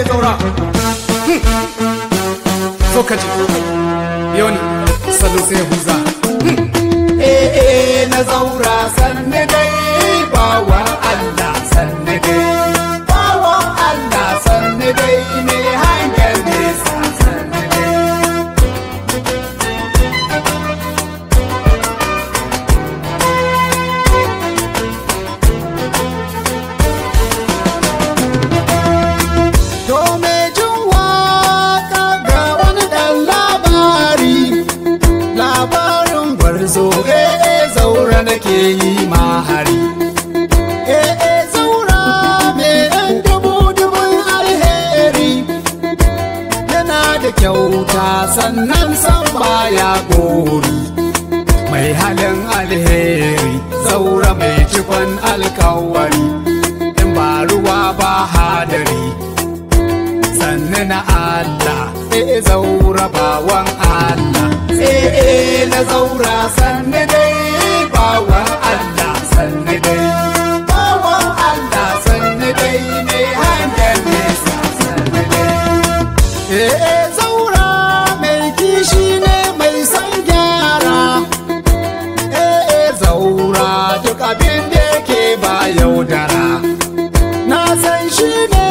zaura zo ka ji yoni salo sai huza na zaura sanne dai bawa Allah sanne dai bawa Allah sanne dai me hangen nesa sanne dai to me jin waka ga wani dan labarin gwarzo zaura nake yi mahari zaura me ɗan dubu-dubun alheri yana da kyauta sannan san baya gori mai halin alheri zaura mai cikon alkawari in ba ruwa ba hadari sannan na Allah zaura bawan Allah na zaura sannan dai bawan Allah sannan dai bawan Allah sannan dai mai hangen nesa sannan dai zaura mai kishi ne mai san gyara zaura duk abin da yake ba yaudara na san shi ne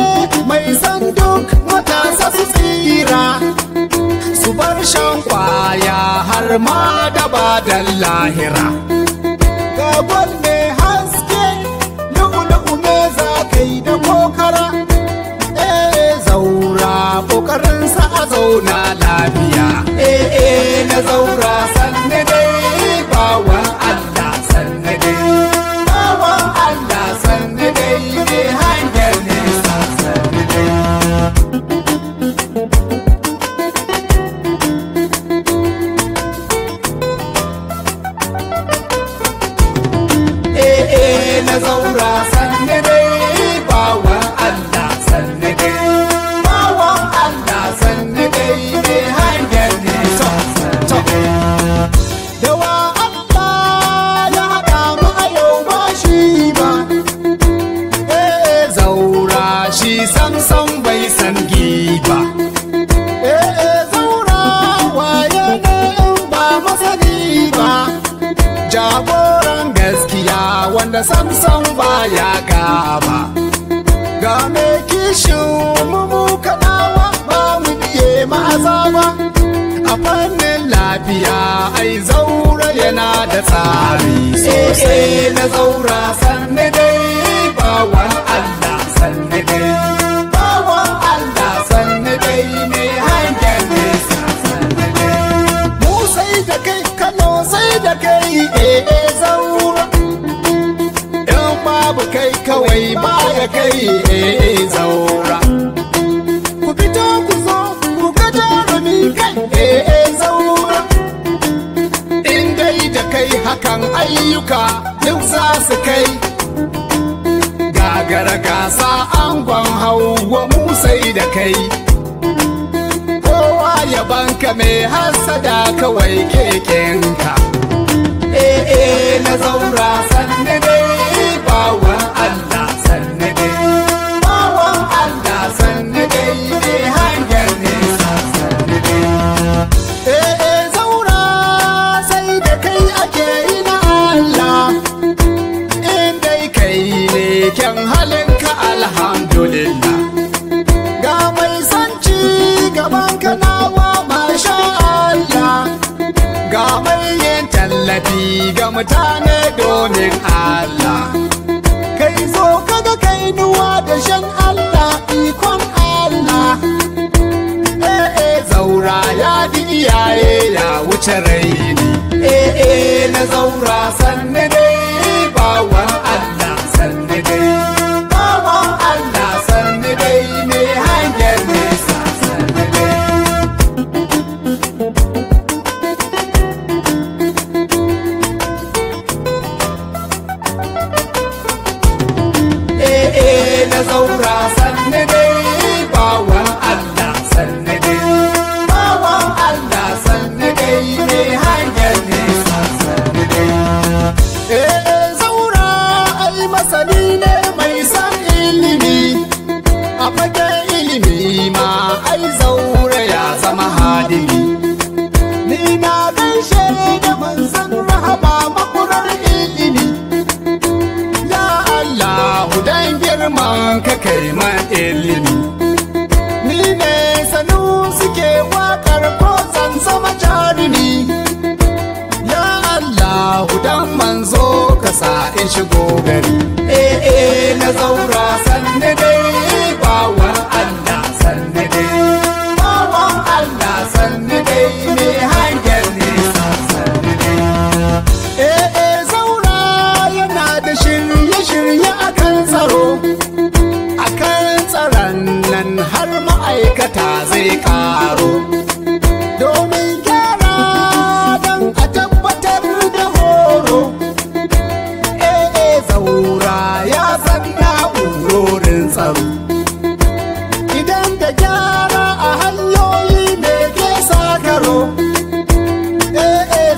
mai san duk matasa su tsira su bar shan kwaya har ma da badan lahira ga gwal mai haske lu'ulu'u me za ka yi da kokara zaura kokarinsa a zauna lafiya na zaura sanne dai bawan Allah sanne dai bawan Allah sanne dai ne hangen nesa sanne dai na zaura sanne dai bawan Allah sanne dai bawan Allah sanne dai ne hangen nesa sanne dai dawa Allah ya haɗa mu a yau ba shi ba zaura shi samsam bai san giba zaura waye ne in ba masani ba jagoran gaskiya wanda samsam baya gaba ga me kishin mu kaɗawa ba mu biye maza ba a fannin lafiya ai zaura yana da tsari sosai na zaura sanne dai bawan Allah sanne dai bawan Allah sanne dai ne hangen nesa sanne dai mu sai da kai Kano sai da kai zaura babu kai kawai baya kai zaura ku fito ku zo ku ga jarumi kai zaura in dai da kai hakan ayyuka duk za su kai gagara gasa angon hauwa mu sai da kai kowa ya banka mai hasada kawai kekenka na zaura sanne dai bawan Allah sanne dai bawan Allah sanne dai ne hangen nesa sanne dai zaura sai da kai ake yi na Allah in dai kai ne kyan halinka alhamdulillah ga mai sanci gaban kanawa masha Allah ga mai yin tallafi ga mutane domin Allah kai zo kaga kai nuwa da shan Allah ikon Allah zaura ya di iyaye ya wuce raini na zaura sanne dai bawan Allah sanne dai bawan Allah sanne dai ne hangen nesa sanne dai na zaura sanne dai bawan Allah sanne dai bawan Allah sanne dai ne hangen nesa sanne dai zaura ai masani ne mai san ilimi a fagen ilimi ilimi ma ai zaure ya zama hadimi. Ni na gaishe da manzon rahama makurar ilimi. Ya Allah dan girman ka kai man ilimi. Ni ne sanu suke wakar ko zan zama jarumi. Ya Allah dan manzo ka sa in shigo gari. Na zaura sanne dai bawan Allah sanne dai. Bawan Allah sanne dai me hangen nesa sanne dai. Zaura yana da shirye-shirye akan tsaro. Akan tsaron nan har ma'aikata zai karo. Domin gyara don a tabbatar da horo. Zaura ya san na'urorin tsaro. Idan da gyara a hanyoyi ne ke sakaro.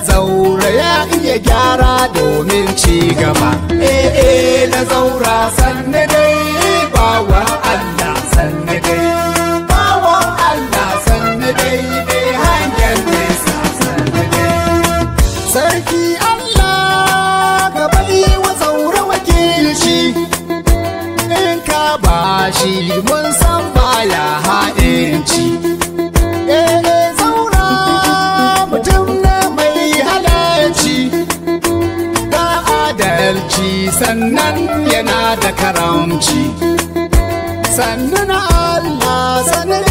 Zaura ya iya gyara domin ci gaba. Na zaura sanne dai bawan Allah sanne dai. Bawan Allah sanne dai mai hangen nesa sanne dai. Sarki Allah gaba wa zaura wakilci. In ka bashi mun san baya ha'inci. Zaura mutum ne mai halarci. Da adalci sannan yana da karamci. Sannan Allah sannan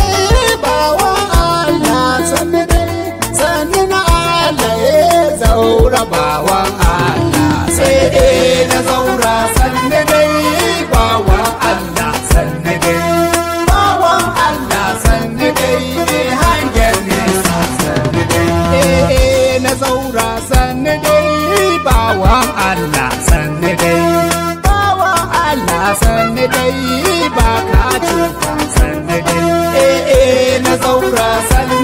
bawa Allah sannan Allah ya zaura bawan Allah sai na zaura sannan dai bawan Allah sannan dai bawan Allah sannan dai hangen nesa sannan dai na zaura sannan dai bawan Allah sannan dai bawan Allah sannan dai ba ka cuta sannan dai na zaura sannan